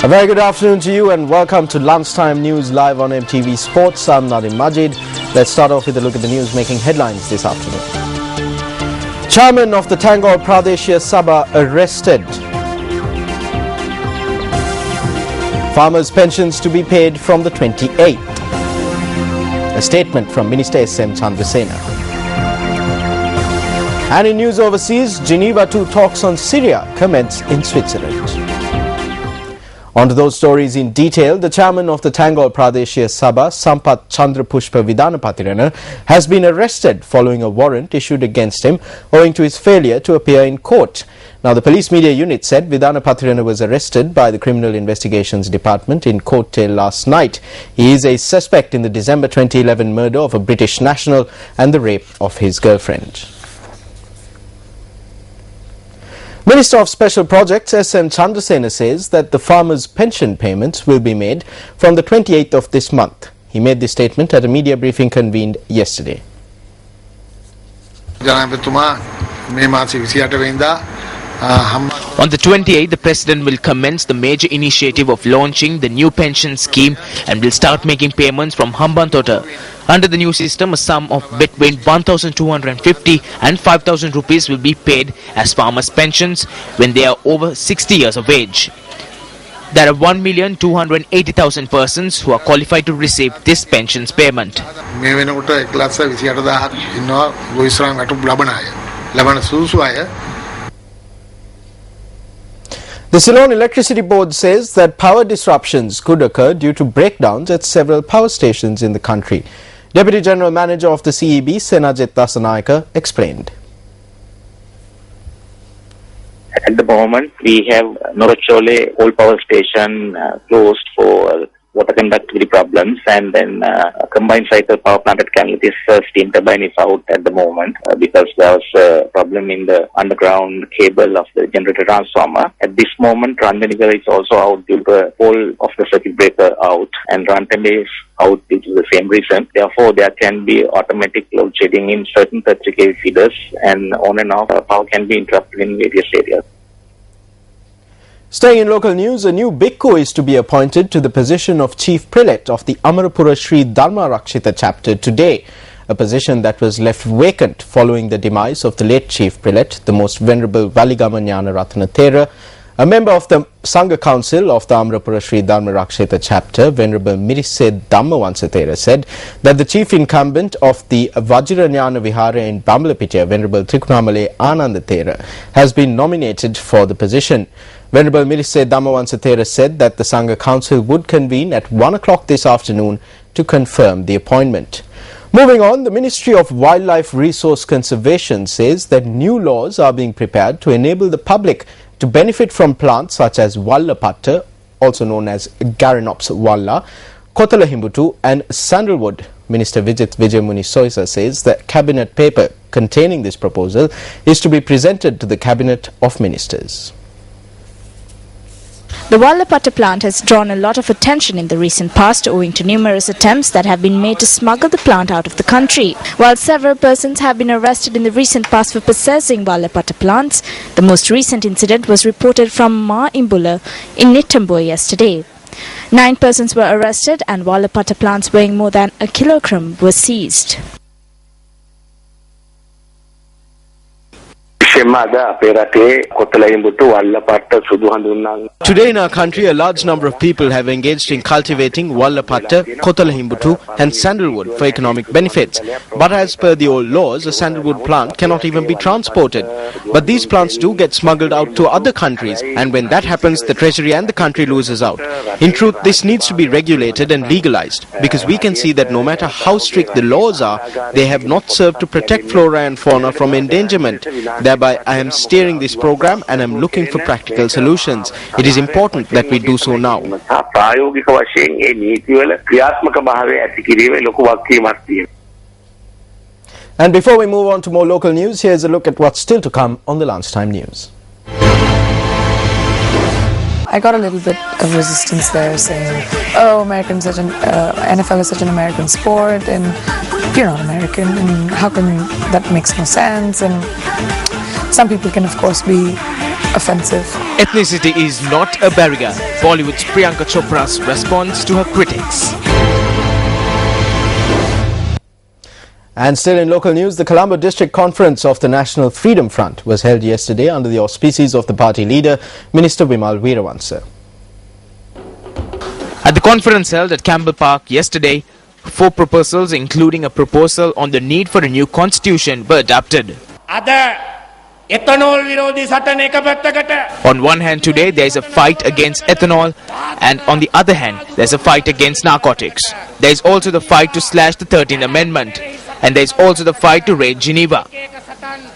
A very good afternoon to you and welcome to Lunchtime News live on MTV Sports. I'm Nadim Majid. Let's start off with a look at the news making headlines this afternoon. Chairman of the Tangol Pradeshia Sabha arrested. Farmers' pensions to be paid from the 28th. A statement from Minister S.M. Chandrasena. And in news overseas, Geneva II talks on Syria commence in Switzerland. On to those stories in detail. The chairman of the Tangol Pradeshia Sabha, Sampath Chandrapushpa Vidanapatirana, has been arrested following a warrant issued against him owing to his failure to appear in court. Now, the police media unit said Vidanapatirana was arrested by the Criminal Investigations Department in Court Tail last night. He is a suspect in the December 2011 murder of a British national and the rape of his girlfriend. Minister of Special Projects S.M. Chandrasena says that the farmers' pension payments will be made from the 28th of this month. He made this statement at a media briefing convened yesterday. On the 28th, the President will commence the major initiative of launching the new pension scheme and will start making payments from Hambantota. Under the new system, a sum of between 1,250 and 5,000 rupees will be paid as farmers' pensions when they are over 60 years of age. There are 1,280,000 persons who are qualified to receive this pensions payment. The Ceylon Electricity Board says that power disruptions could occur due to breakdowns at several power stations in the country. Deputy General Manager of the CEB, Senajit Dasanayaka, explained. At the moment, we have Norachole old power station closed for water conductivity problems, and then a combined cycle power plant at Canlitis steam turbine is out at the moment because there was a problem in the underground cable of the generator transformer. At this moment, Ranjanigara is also out due to the whole of the circuit breaker out, and Rantambe is out due to the same reason. Therefore, there can be automatic load shedding in certain 30 kV feeders, and on and off power can be interrupted in various areas. Staying in local news, a new bhikkhu is to be appointed to the position of Chief Prelate of the Amarapura Sri Dharma Rakshita chapter today, a position that was left vacant following the demise of the late Chief Prelate, the Most Venerable Valigama Jnana Ratana Thera. A member of the Sangha Council of the Amarapura Sri Dharma Rakshita chapter, Venerable Mirisse Dhammavansa Thera, said that the chief incumbent of the Vajrajnana Vihara in Bambalapitiya, Venerable Trikunamale Ananda Thera, has been nominated for the position. Venerable Mirisse Dhammavansa Thera said that the Sangha Council would convene at 1 o'clock this afternoon to confirm the appointment. Moving on, the Ministry of Wildlife Resource Conservation says that new laws are being prepared to enable the public to benefit from plants such as Wallapatta, also known as Garanops Walla, Kothalahimbutu and sandalwood. Minister Vijit Vijayamuni Soisa says that cabinet paper containing this proposal is to be presented to the Cabinet of Ministers. The Wallapatta plant has drawn a lot of attention in the recent past owing to numerous attempts that have been made to smuggle the plant out of the country. While several persons have been arrested in the recent past for possessing Wallapatta plants, the most recent incident was reported from Ma Imbula in Nittamboy yesterday. 9 persons were arrested and Wallapatta plants weighing more than a kilogram were seized. Today in our country, a large number of people have engaged in cultivating Wallapatta, Kothalahimbutu and sandalwood for economic benefits. But as per the old laws, a sandalwood plant cannot even be transported. But these plants do get smuggled out to other countries, and when that happens, the treasury and the country loses out. In truth, this needs to be regulated and legalized, because we can see that no matter how strict the laws are, they have not served to protect flora and fauna from endangerment. Thereby, I am steering this program and I am looking for practical solutions. It is important that we do so now. And before we move on to more local news, here's a look at what's still to come on the Lunchtime News. I got a little bit of resistance there saying, oh, NFL is such an American sport and you're not American and how can that makes no sense. And some people can of course be offensive. Ethnicity is not a barrier. Bollywood's Priyanka Chopra's response to her critics. And still in local news, the Colombo District Conference of the National Freedom Front was held yesterday under the auspices of the party leader, Minister Vimal Weerawansa. At the conference held at Campbell Park yesterday, 4 proposals, including a proposal on the need for a new constitution, were adopted. On one hand, today there is a fight against ethanol, and on the other hand, there is a fight against narcotics. There is also the fight to slash the 13th Amendment, and there is also the fight to raid Geneva.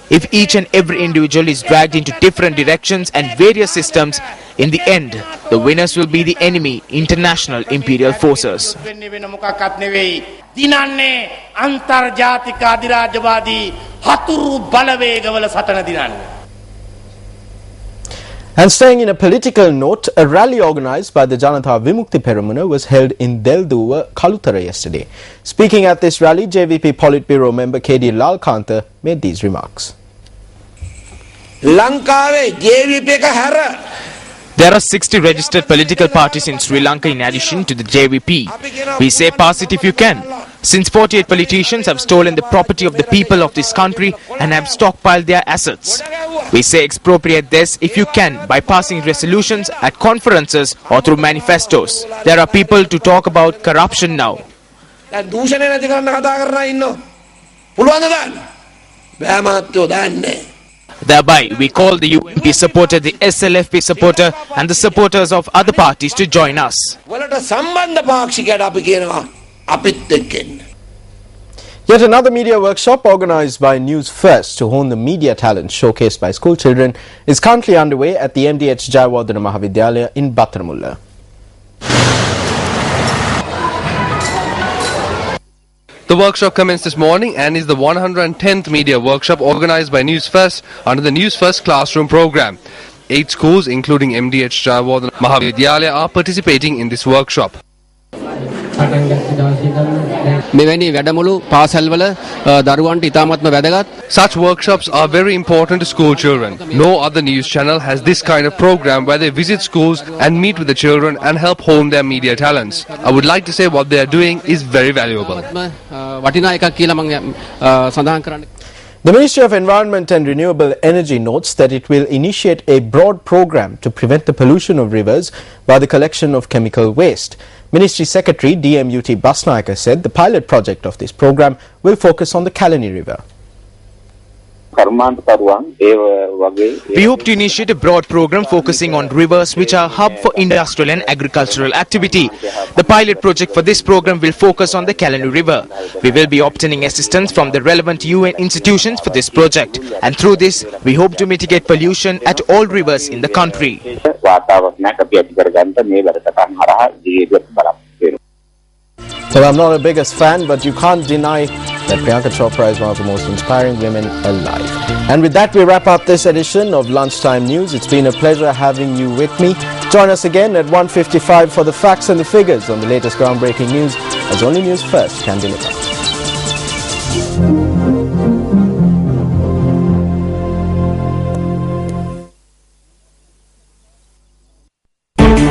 If each and every individual is dragged into different directions and various systems, in the end, the winners will be the enemy, international imperial forces. And staying in a political note, a rally organised by the Janatha Vimukti Peramuna was held in Delduwa, Kalutara yesterday. Speaking at this rally, JVP Politburo member KD Lalkantha made these remarks. There are 60 registered political parties in Sri Lanka in addition to the JVP. We say pass it if you can. Since 48 politicians have stolen the property of the people of this country and have stockpiled their assets. We say expropriate this if you can by passing resolutions at conferences or through manifestos. There are people to talk about corruption now. Thereby, we call the UMP supporter, the SLFP supporter and the supporters of other parties to join us. Yet another media workshop organised by Newsfirst to hone the media talent showcased by school children is currently underway at the MDH Jayawardena Mahavidyalaya in Battaramulla. The workshop commenced this morning and is the 110th media workshop organised by Newsfirst under the Newsfirst classroom program. 8 schools including MDH Jayawardena Mahavidyalaya are participating in this workshop. Such workshops are very important to school children. No other news channel has this kind of program where they visit schools and meet with the children and help hone their media talents. I would like to say what they are doing is very valuable. The Ministry of Environment and Renewable Energy notes that it will initiate a broad program to prevent the pollution of rivers by the collection of chemical waste. Ministry Secretary DMUT Basnayaka said the pilot project of this program will focus on the Kalani River. We hope to initiate a broad program focusing on rivers which are a hub for industrial and agricultural activity. The pilot project for this program will focus on the Kalani River. We will be obtaining assistance from the relevant UN institutions for this project, and through this we hope to mitigate pollution at all rivers in the country. Well, I'm not the biggest fan, but you can't deny that Priyanka Chopra is one of the most inspiring women alive. And with that, we wrap up this edition of Lunchtime News. It's been a pleasure having you with me. Join us again at 1:55 for the facts and the figures on the latest groundbreaking news, as only Newsfirst can deliver.